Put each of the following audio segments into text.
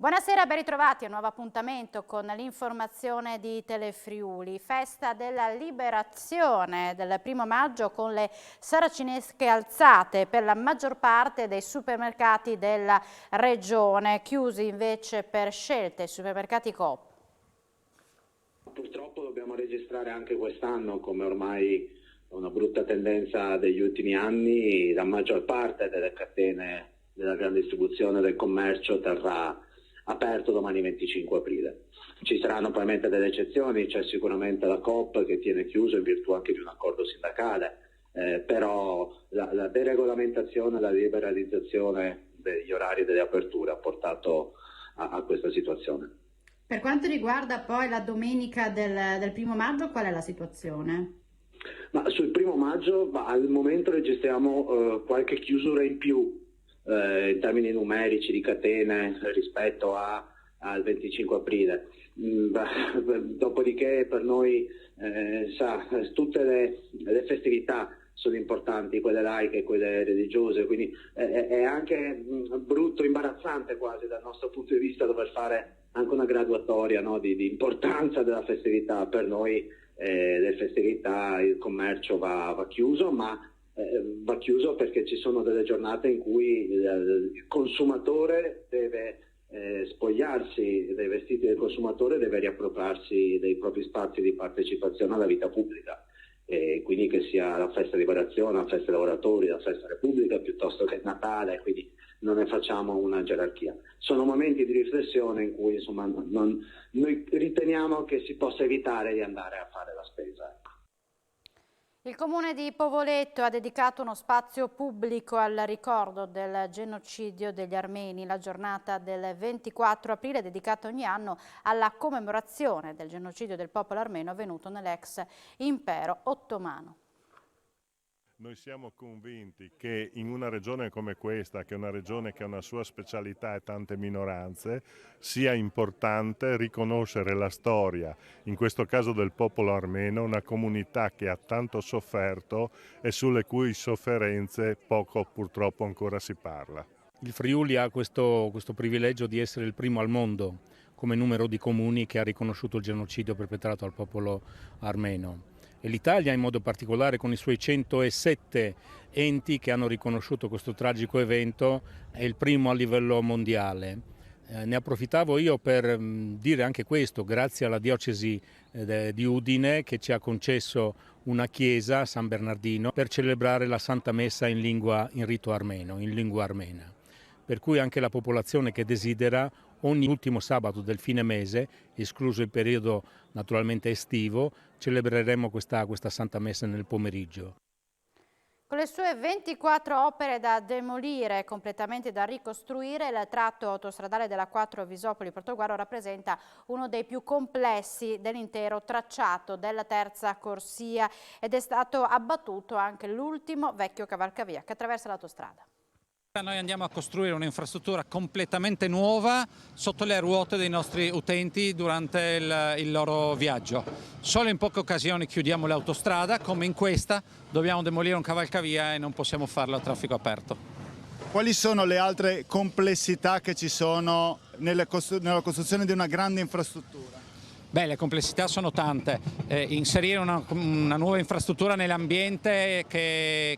Buonasera, ben ritrovati a un nuovo appuntamento con l'informazione di Telefriuli. Festa della liberazione del 1° maggio con le saracinesche alzate per la maggior parte dei supermercati della regione, chiusi invece per scelte i supermercati Coop. Purtroppo dobbiamo registrare anche quest'anno, come ormai una brutta tendenza degli ultimi anni, la maggior parte delle catene della grande distribuzione del commercio terrà aperto domani 25 aprile. Ci saranno probabilmente delle eccezioni, c'è sicuramente la Coop che tiene chiuso in virtù anche di un accordo sindacale, però la deregolamentazione, la liberalizzazione degli orari delle aperture ha portato a questa situazione. Per quanto riguarda poi la domenica del 1° maggio, qual è la situazione? Ma sul 1° maggio al momento registriamo qualche chiusura in più in termini numerici di catene rispetto al 25 aprile. Dopodiché per noi tutte le festività sono importanti, quelle laiche, quelle religiose, quindi è anche brutto, imbarazzante quasi dal nostro punto di vista dover fare anche una graduatoria, no, di importanza della festività. Per noi le festività, il commercio va chiuso, ma va chiuso perché ci sono delle giornate in cui il consumatore deve spogliarsi dei vestiti del consumatore, deve riappropriarsi dei propri spazi di partecipazione alla vita pubblica, e quindi che sia la festa di liberazione, la festa dei lavoratori, la festa repubblica piuttosto che Natale, quindi non ne facciamo una gerarchia. Sono momenti di riflessione in cui insomma noi riteniamo che si possa evitare di andare a fare la spesa. Il Comune di Povoletto ha dedicato uno spazio pubblico al ricordo del genocidio degli armeni. La giornata del 24 aprile è dedicata ogni anno alla commemorazione del genocidio del popolo armeno avvenuto nell'ex impero ottomano. Noi siamo convinti che in una regione come questa, che è una regione che ha una sua specialità e tante minoranze, sia importante riconoscere la storia, in questo caso del popolo armeno, una comunità che ha tanto sofferto e sulle cui sofferenze poco purtroppo ancora si parla. Il Friuli ha questo privilegio di essere il primo al mondo come numero di comuni che ha riconosciuto il genocidio perpetrato al popolo armeno. E l'Italia in modo particolare con i suoi 107 enti che hanno riconosciuto questo tragico evento è il primo a livello mondiale. Ne approfittavo io per dire anche questo, grazie alla diocesi di Udine che ci ha concesso una chiesa, San Bernardino, per celebrare la Santa Messa in rito armeno, in lingua armena. Per cui anche la popolazione che desidera ogni ultimo sabato del fine mese, escluso il periodo naturalmente estivo, celebreremo questa Santa Messa nel pomeriggio. Con le sue 24 opere da demolire e completamente da ricostruire, il tratto autostradale della 4 Visopoli-Portogruaro rappresenta uno dei più complessi dell'intero tracciato della terza corsia ed è stato abbattuto anche l'ultimo vecchio cavalcavia che attraversa l'autostrada. Noi andiamo a costruire un'infrastruttura completamente nuova sotto le ruote dei nostri utenti durante il loro viaggio. Solo in poche occasioni chiudiamo l'autostrada, come in questa, dobbiamo demolire un cavalcavia e non possiamo farlo a traffico aperto. Quali sono le altre complessità che ci sono nella costruzione di una grande infrastruttura? Beh, le complessità sono tante. Inserire una nuova infrastruttura nell'ambiente che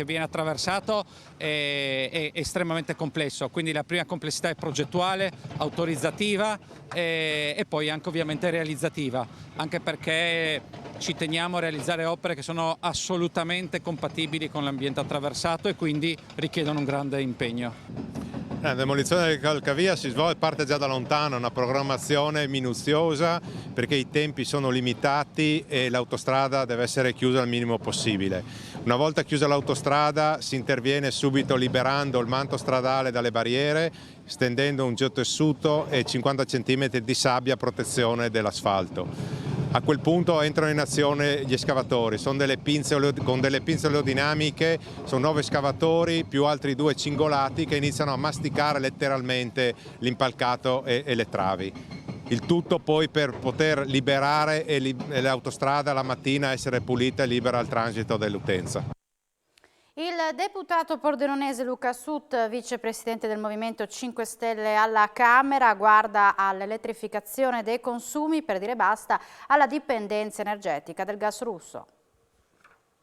viene attraversato è estremamente complesso. Quindi la prima complessità è progettuale, autorizzativa e poi anche ovviamente realizzativa, anche perché ci teniamo a realizzare opere che sono assolutamente compatibili con l'ambiente attraversato e quindi richiedono un grande impegno. La demolizione del cavalcavia parte già da lontano, è una programmazione minuziosa perché i tempi sono limitati e l'autostrada deve essere chiusa al minimo possibile. Una volta chiusa l'autostrada si interviene subito liberando il manto stradale dalle barriere, stendendo un geotessuto e 50 cm di sabbia a protezione dell'asfalto. A quel punto entrano in azione gli escavatori, sono con delle pinze oleodinamiche, sono 9 escavatori più altri 2 cingolati che iniziano a masticare letteralmente l'impalcato e le travi. Il tutto poi per poter liberare l'autostrada la mattina essere pulita e libera al transito dell'utenza. Il deputato pordenonese Luca Sut, vicepresidente del Movimento 5 Stelle alla Camera, guarda all'elettrificazione dei consumi per dire basta alla dipendenza energetica del gas russo.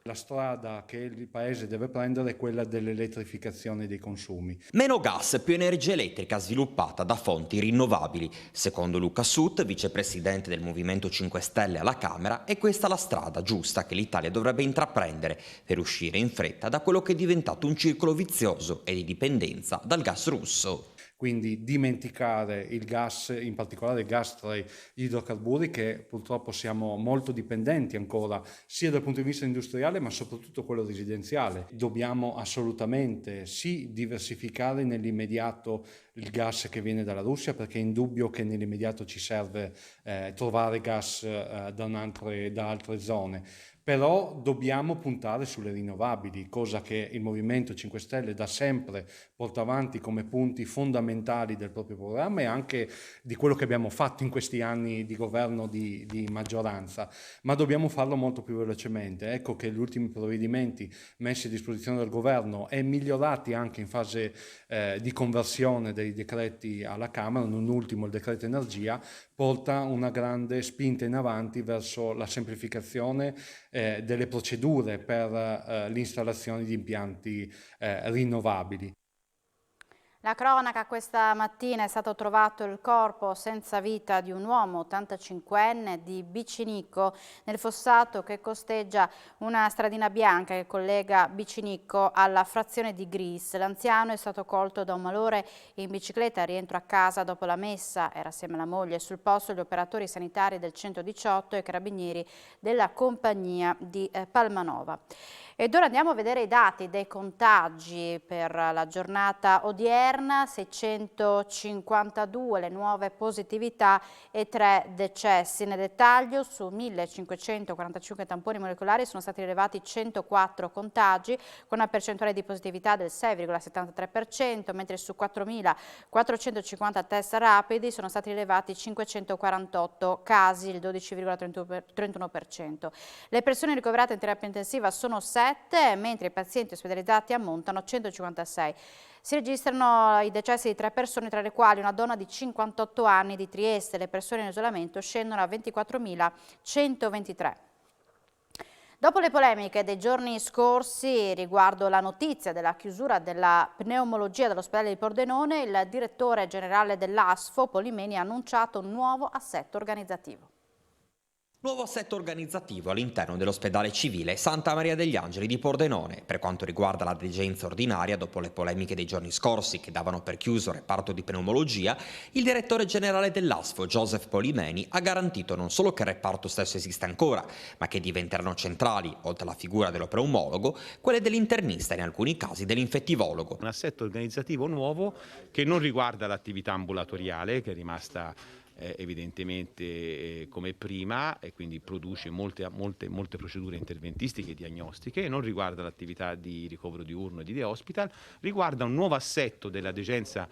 La strada che il Paese deve prendere è quella dell'elettrificazione dei consumi. Meno gas, più energia elettrica sviluppata da fonti rinnovabili. Secondo Luca Sut, vicepresidente del Movimento 5 Stelle alla Camera, è questa la strada giusta che l'Italia dovrebbe intraprendere per uscire in fretta da quello che è diventato un circolo vizioso e di dipendenza dal gas russo. Quindi dimenticare il gas, in particolare il gas tra gli idrocarburi, che purtroppo siamo molto dipendenti ancora, sia dal punto di vista industriale ma soprattutto quello residenziale. Dobbiamo assolutamente sì diversificare nell'immediato il gas che viene dalla Russia, perché è indubbio che nell'immediato ci serve trovare gas da altre zone. Però dobbiamo puntare sulle rinnovabili, cosa che il Movimento 5 Stelle da sempre porta avanti come punti fondamentali del proprio programma e anche di quello che abbiamo fatto in questi anni di governo di maggioranza, ma dobbiamo farlo molto più velocemente. Ecco che gli ultimi provvedimenti messi a disposizione del governo e migliorati anche in fase di conversione dei decreti alla Camera, non ultimo il decreto energia, porta una grande spinta in avanti verso la semplificazione delle procedure per l'installazione di impianti rinnovabili. La cronaca: questa mattina è stato trovato il corpo senza vita di un uomo 85enne di Bicinicco nel fossato che costeggia una stradina bianca che collega Bicinicco alla frazione di Gris. L'anziano è stato colto da un malore in bicicletta a rientro a casa dopo la messa. Era assieme alla moglie. Sul posto gli operatori sanitari del 118 e carabinieri della compagnia di Palmanova. Ed ora andiamo a vedere i dati dei contagi per la giornata odierna: 652 le nuove positività e 3 decessi. Nel dettaglio, su 1545 tamponi molecolari sono stati rilevati 104 contagi con una percentuale di positività del 6,73%, mentre su 4450 test rapidi sono stati rilevati 548 casi, il 12,31%. Le persone ricoverate in terapia intensiva sono 7, mentre i pazienti ospedalizzati ammontano a 156. Si registrano i decessi di 3 persone, tra le quali una donna di 58 anni di Trieste. Le persone in isolamento scendono a 24.123. Dopo le polemiche dei giorni scorsi riguardo la notizia della chiusura della pneumologia dell'ospedale di Pordenone, il direttore generale dell'ASFO, Polimeni, ha annunciato un nuovo assetto organizzativo. Nuovo assetto organizzativo all'interno dell'ospedale civile Santa Maria degli Angeli di Pordenone. Per quanto riguarda la degenza ordinaria, dopo le polemiche dei giorni scorsi che davano per chiuso il reparto di pneumologia, il direttore generale dell'ASFO, Joseph Polimeni, ha garantito non solo che il reparto stesso esiste ancora, ma che diventeranno centrali, oltre alla figura dello pneumologo, quelle dell'internista e in alcuni casi dell'infettivologo. Un assetto organizzativo nuovo che non riguarda l'attività ambulatoriale, che è rimasta evidentemente come prima e quindi produce molte procedure interventistiche e diagnostiche, e non riguarda l'attività di ricovero diurno e di day hospital, riguarda un nuovo assetto della degenza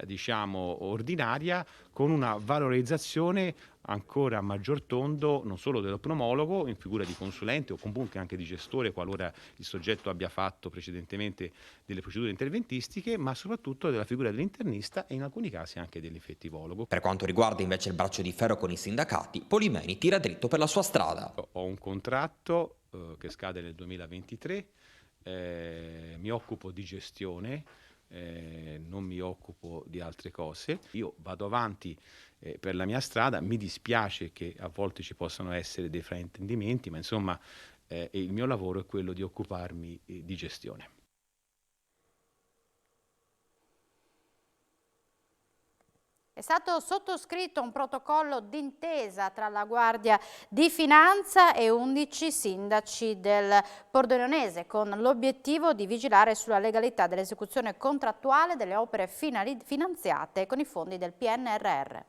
diciamo ordinaria, con una valorizzazione ancora a maggior tondo non solo dello pneumologo in figura di consulente o comunque anche di gestore qualora il soggetto abbia fatto precedentemente delle procedure interventistiche, ma soprattutto della figura dell'internista e in alcuni casi anche dell'infettivologo. Per quanto riguarda invece il braccio di ferro con i sindacati, Polimeni tira dritto per la sua strada. Ho un contratto che scade nel 2023, mi occupo di gestione, non mi occupo di altre cose. Io vado avanti per la mia strada, mi dispiace che a volte ci possano essere dei fraintendimenti, ma insomma il mio lavoro è quello di occuparmi di gestione. È stato sottoscritto un protocollo d'intesa tra la Guardia di Finanza e 11 sindaci del Pordenonese con l'obiettivo di vigilare sulla legalità dell'esecuzione contrattuale delle opere finanziate con i fondi del PNRR.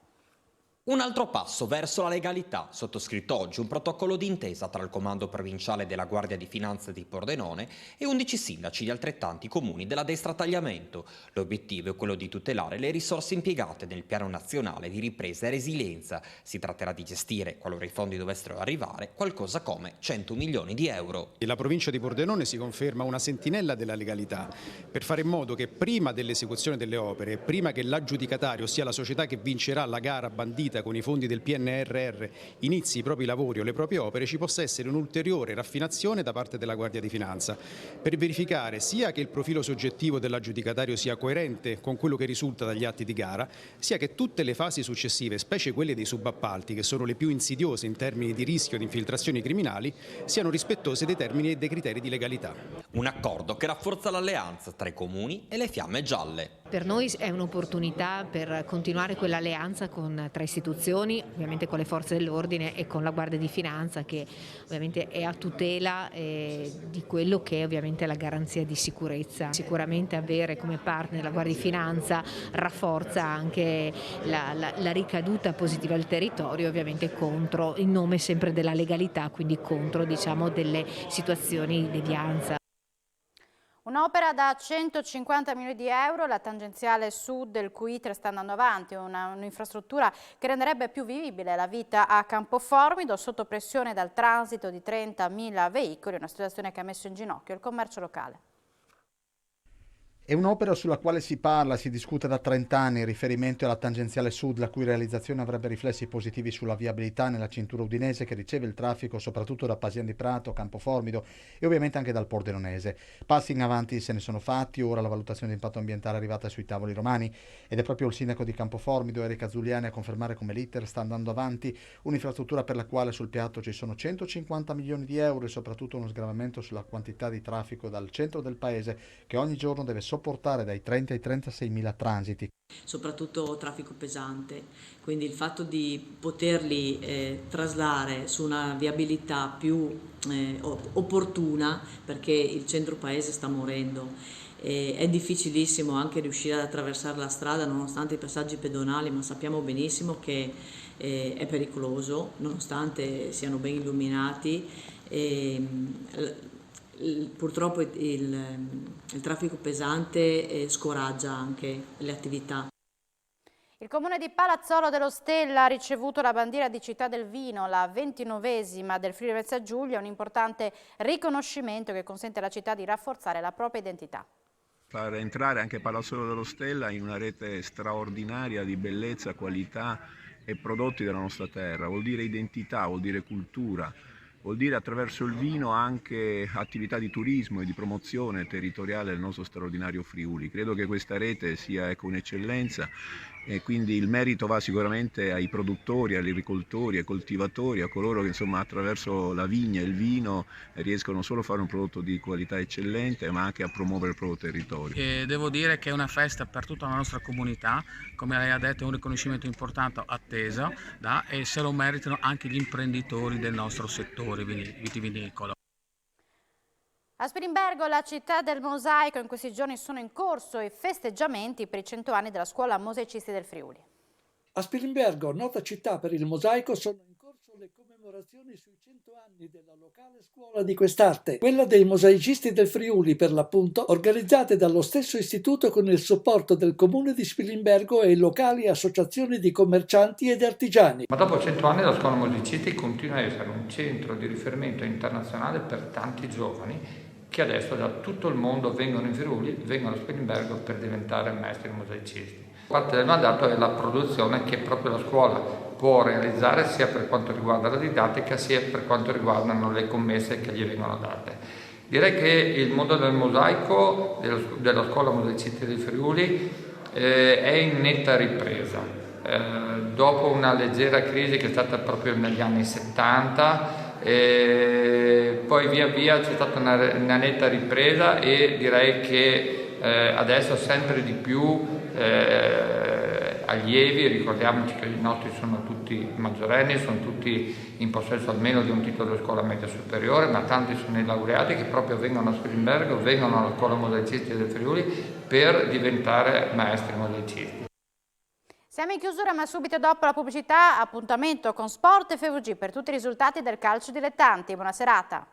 Un altro passo verso la legalità, sottoscritto oggi un protocollo d'intesa tra il Comando Provinciale della Guardia di Finanza di Pordenone e 11 sindaci di altrettanti comuni della destra tagliamento. L'obiettivo è quello di tutelare le risorse impiegate nel Piano Nazionale di Ripresa e Resilienza. Si tratterà di gestire, qualora i fondi dovessero arrivare, qualcosa come 100 milioni di euro. La provincia di Pordenone si conferma una sentinella della legalità per fare in modo che prima dell'esecuzione delle opere, prima che l'aggiudicatario, ossia la società che vincerà la gara bandita con i fondi del PNRR, inizi i propri lavori o le proprie opere, ci possa essere un'ulteriore raffinazione da parte della Guardia di Finanza per verificare sia che il profilo soggettivo dell'aggiudicatario sia coerente con quello che risulta dagli atti di gara, sia che tutte le fasi successive, specie quelle dei subappalti, che sono le più insidiose in termini di rischio di infiltrazioni criminali, siano rispettose dei termini e dei criteri di legalità. Un accordo che rafforza l'alleanza tra i comuni e le Fiamme Gialle. Per noi è un'opportunità per continuare quell'alleanza tra istituzioni, ovviamente con le forze dell'ordine e con la Guardia di Finanza, che ovviamente è a tutela di quello che è ovviamente la garanzia di sicurezza. Sicuramente avere come partner la Guardia di Finanza rafforza anche la ricaduta positiva al territorio, ovviamente contro, in nome sempre della legalità, quindi contro, diciamo, delle situazioni di devianza. Un'opera da 150 milioni di euro, la tangenziale sud del cui iter sta andando avanti, un'infrastruttura che renderebbe più vivibile la vita a Campoformido, sotto pressione dal transito di 30.000 veicoli, una situazione che ha messo in ginocchio il commercio locale. È un'opera sulla quale si parla, si discute da 30 anni in riferimento alla tangenziale sud, la cui realizzazione avrebbe riflessi positivi sulla viabilità nella cintura udinese, che riceve il traffico soprattutto da Pasian di Prato, Campoformido e ovviamente anche dal Pordenonese. Passi in avanti se ne sono fatti, ora la valutazione di impatto ambientale è arrivata sui tavoli romani ed è proprio il sindaco di Campoformido, Erika Zuliani, a confermare come l'iter sta andando avanti, un'infrastruttura per la quale sul piatto ci sono 150 milioni di euro e soprattutto uno sgravamento sulla quantità di traffico dal centro del paese, che ogni giorno deve sopportare dai 30 ai 36 mila transiti. Soprattutto traffico pesante, quindi il fatto di poterli traslare su una viabilità più opportuna, perché il centro paese sta morendo. È difficilissimo anche riuscire ad attraversare la strada nonostante i passaggi pedonali, ma sappiamo benissimo che è pericoloso nonostante siano ben illuminati. Purtroppo il traffico pesante scoraggia anche le attività. Il comune di Palazzolo dello Stella ha ricevuto la bandiera di città del vino, la 29esima del Friuli Venezia Giulia, un importante riconoscimento che consente alla città di rafforzare la propria identità. Far entrare anche Palazzolo dello Stella in una rete straordinaria di bellezza, qualità e prodotti della nostra terra, vuol dire identità, vuol dire cultura. Vuol dire attraverso il vino anche attività di turismo e di promozione territoriale del nostro straordinario Friuli. Credo che questa rete sia un'eccellenza e quindi il merito va sicuramente ai produttori, agli agricoltori, ai coltivatori, a coloro che insomma attraverso la vigna e il vino riescono solo a fare un prodotto di qualità eccellente ma anche a promuovere il proprio territorio. Devo dire che è una festa per tutta la nostra comunità, come lei ha detto è un riconoscimento importante, atteso, e se lo meritano anche gli imprenditori del nostro settore vitivinicolo. A Spilimbergo, la città del mosaico, in questi giorni sono in corso i festeggiamenti per i 100 anni della scuola Mosaicisti del Friuli. A Spilimbergo, nota città per il mosaico, sono in corso le commemorazioni sui 100 anni della locale scuola di quest'arte, quella dei Mosaicisti del Friuli per l'appunto, organizzate dallo stesso istituto con il supporto del comune di Spilimbergo e locali associazioni di commercianti ed artigiani. Ma dopo 100 anni la scuola Mosaicisti continua a essere un centro di riferimento internazionale per tanti giovani che adesso da tutto il mondo vengono in Friuli, vengono a Spilimbergo per diventare maestri mosaicisti. Parte del mandato è la produzione che proprio la scuola può realizzare sia per quanto riguarda la didattica sia per quanto riguardano le commesse che gli vengono date. Direi che il mondo del mosaico, della scuola Mosaicisti del Friuli, è in netta ripresa. Dopo una leggera crisi che è stata proprio negli anni 70, poi via via c'è stata una netta ripresa e direi che adesso sempre di più allievi, ricordiamoci che i nostri sono tutti maggiorenni, sono tutti in possesso almeno di un titolo di scuola media superiore, ma tanti sono i laureati che proprio vengono a Spilimbergo, vengono alla scuola Mosaicisti del Friuli per diventare maestri mosaicisti. Siamo in chiusura, ma subito dopo la pubblicità appuntamento con Sport FVG per tutti i risultati del calcio dilettanti. Buona serata.